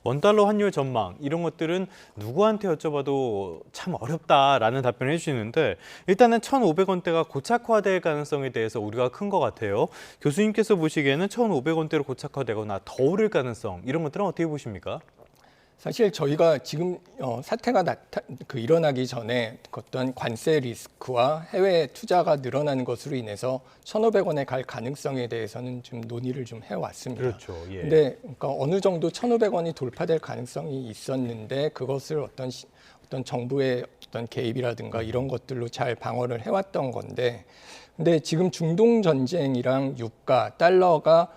원달러 환율 전망 이런 것들은 누구한테 여쭤봐도 참 어렵다라는 답변을 해주시는데 일단은 1,500원대가 고착화될 가능성에 대해서 우려가 큰 것 같아요. 교수님께서 보시기에는 1,500원대로 고착화되거나 더 오를 가능성 이런 것들은 어떻게 보십니까? 사실 저희가 지금 사태가 일어나기 전에 어떤 관세 리스크와 해외 투자가 늘어나는 것으로 인해서 1,500원에 갈 가능성에 대해서는 좀 논의를 좀 해왔습니다. 그렇죠. 예. 근데 그러니까 어느 정도 1,500원이 돌파될 가능성이 있었는데 그것을 어떤 정부의 어떤 개입이라든가 이런 것들로 잘 방어를 해왔던 건데, 근데 지금 중동 전쟁이랑 유가, 달러가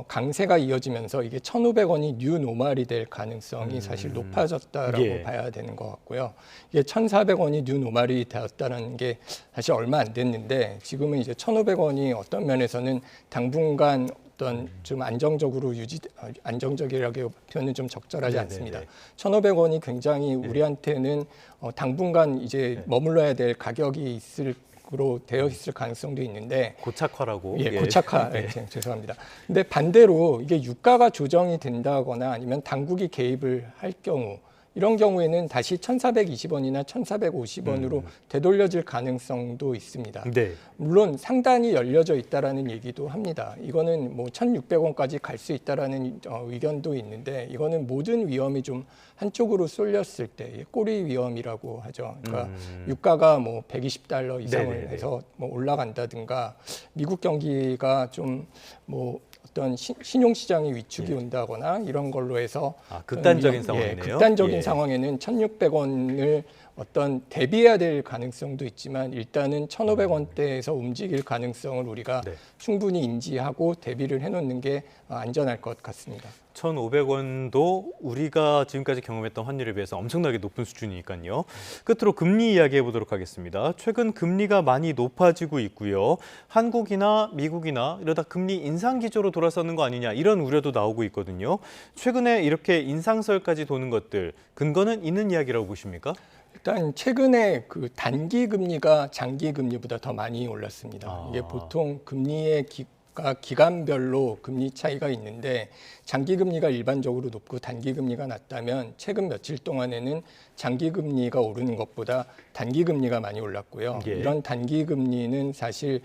강세가 이어지면서 이게 1,500원이 뉴 노멀이 될 가능성이 사실 높아졌다라고 예. 봐야 되는 것 같고요. 이게 1,400원이 뉴 노멀이 되었다는 게 사실 얼마 안 됐는데 지금은 이제 1,500원이 어떤 면에서는 당분간 어떤 좀 안정적이라고 표현은 좀 적절하지 않습니다. 1,500원이 굉장히 우리한테는 당분간 이제 머물러야 될 가격이 으로 되어 있을 가능성도 있는데 고착화라고. 예, 고착화. 네, 죄송합니다. 근데 반대로 이게 유가가 조정이 된다거나 아니면 당국이 개입을 할 경우 이런 경우에는 다시 1,420원이나 1,450원으로 되돌려질 가능성도 있습니다. 네. 물론 상단이 열려져 있다라는 얘기도 합니다. 이거는 뭐 1,600원까지 갈 수 있다라는 의견도 있는데 이거는 모든 위험이 좀 한쪽으로 쏠렸을 때 꼬리 위험이라고 하죠. 그러니까 유가가 뭐 120달러 이상을 네네네. 해서 뭐 올라간다든가 미국 경기가 좀 뭐 어떤 신용시장의 위축이 온다거나 이런 걸로 해서 극단적인 상황이네요. 극단적인 상황에는 1,600원을 어떤 대비해야 될 가능성도 있지만 일단은 1,500원대에서 움직일 가능성을 우리가 충분히 인지하고 대비를 해놓는 게 안전할 것 같습니다. 1,500원도 우리가 지금까지 경험했던 환율에 비해서 엄청나게 높은 수준이니까요. 끝으로 금리 이야기해 보도록 하겠습니다. 최근 금리가 많이 높아지고 있고요. 한국이나 미국이나 이러다 금리 인상 기조로 돌아서는 거 아니냐 이런 우려도 나오고 있거든요. 최근에 이렇게 인상설까지 도는 것들 근거는 있는 이야기라고 보십니까? 일단 최근에 그 단기 금리가 장기 금리보다 더 많이 올랐습니다. 이게 보통 금리의 기간별로 금리 차이가 있는데 장기 금리가 일반적으로 높고 단기 금리가 낮다면 최근 며칠 동안에는 장기 금리가 오르는 것보다 단기 금리가 많이 올랐고요. 예. 이런 단기 금리는 사실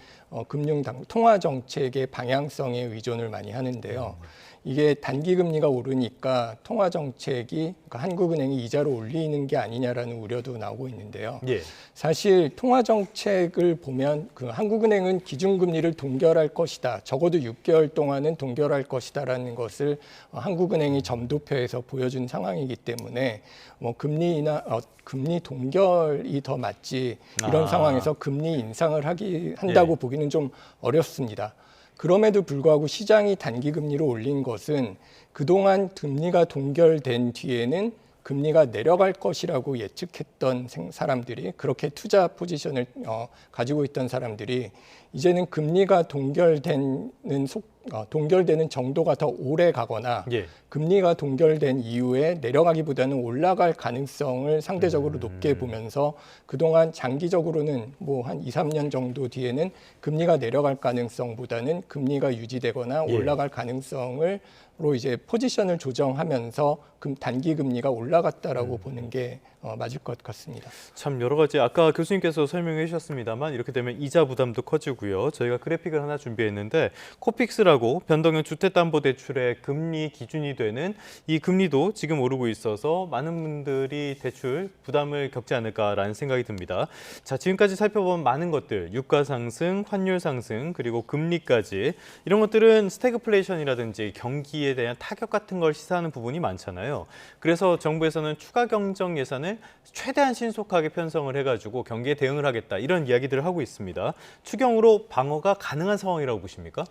통화 정책의 방향성에 의존을 많이 하는데요. 이게 단기 금리가 오르니까 통화 정책이 그러니까 한국은행이 이자를 올리는 게 아니냐라는 우려도 나오고 있는데요. 예. 사실 통화 정책을 보면 그 한국은행은 기준금리를 동결할 것이다. 적어도 6개월 동안은 동결할 것이다라는 것을 한국은행이 점도표에서 보여준 상황이기 때문에 뭐 금리 동결이 더 맞지 이런 상황에서 금리 인상을 한다고 보기는 좀 어렵습니다. 그럼에도 불구하고 시장이 단기 금리로 올린 것은 그동안 금리가 동결된 뒤에는 금리가 내려갈 것이라고 예측했던 사람들이 그렇게 투자 포지션을 가지고 있던 사람들이 이제는 금리가 동결되는 정도가 더 오래 가거나 금리가 동결된 이후에 내려가기보다는 올라갈 가능성을 상대적으로 높게 보면서 그동안 장기적으로는 뭐 한 2, 3년 정도 뒤에는 금리가 내려갈 가능성보다는 금리가 유지되거나 올라갈 가능성을 로 이제 포지션을 조정하면서 단기 금리가 올라갔다라고 보는 게 맞을 것 같습니다. 참 여러 가지 아까 교수님께서 설명해 주셨습니다만 이렇게 되면 이자 부담도 커지고요. 저희가 그래픽을 하나 준비했는데 코픽스라고 변동형 주택담보대출의 금리 기준이 되는 이 금리도 지금 오르고 있어서 많은 분들이 대출 부담을 겪지 않을까라는 생각이 듭니다. 자, 지금까지 살펴본 많은 것들, 유가 상승, 환율 상승, 그리고 금리까지 이런 것들은 스태그플레이션이라든지 경기에 대한 타격 같은 걸 시사하는 부분이 많잖아요. 그래서 정부에서는 추가 경정 예산을 최대한 신속하게 편성을 해가지고 경기에 대응을 하겠다 이런 이야기들을 하고 있습니다. 추경으로 방어가 가능한 상황이라고 보십니까?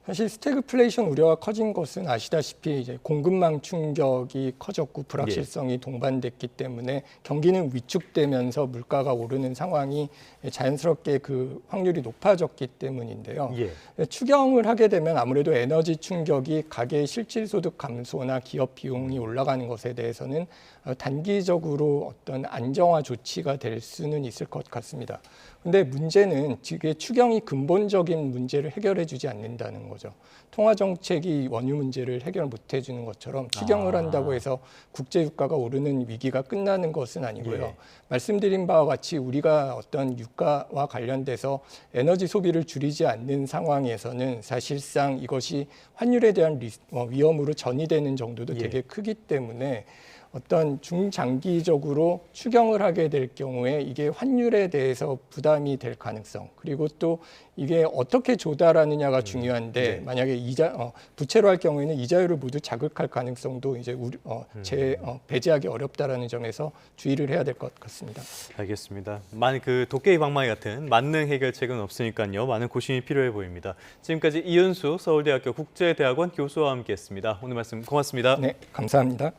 사실 스태그플레이션 우려가 커진 것은 아시다시피 이제 공급망 충격이 커졌고 불확실성이 동반됐기 때문에 경기는 위축되면서 물가가 오르는 상황이 자연스럽게 그 확률이 높아졌기 때문인데요. 추경을 하게 되면 아무래도 에너지 충격이 가계 실질소득 감소나 기업 비용이 올라가는 것에 대해서는 단기적으로 어떤 안정화 조치가 될 수는 있을 것 같습니다. 근데 문제는 이게 추경이 근본적인 문제를 해결해 주지 않는다는 거죠. 통화 정책이 원유 문제를 해결 못 해주는 것처럼 추경을 한다고 해서 국제 유가가 오르는 위기가 끝나는 것은 아니고요. 예. 말씀드린 바와 같이 우리가 어떤 유가와 관련돼서 에너지 소비를 줄이지 않는 상황에서는 사실상 이것이 환율에 대한 위험으로 전이되는 정도도 예. 되게 크기 때문에 어떤 중장기적으로 추경을 하게 될 경우에 이게 환율에 대해서 부담이 될 가능성, 그리고 또 이게 어떻게 조달하느냐가 중요한데 네. 만약에 부채로 할 경우에는 이자율을 모두 자극할 가능성도 이제 배제하기 어렵다라는 점에서 주의를 해야 될 것 같습니다. 알겠습니다. 그 도깨비 방망이 같은 만능 해결책은 없으니까요. 많은 고심이 필요해 보입니다. 지금까지 이은수 서울대학교 국제대학원 교수와 함께했습니다. 오늘 말씀 고맙습니다. 네, 감사합니다.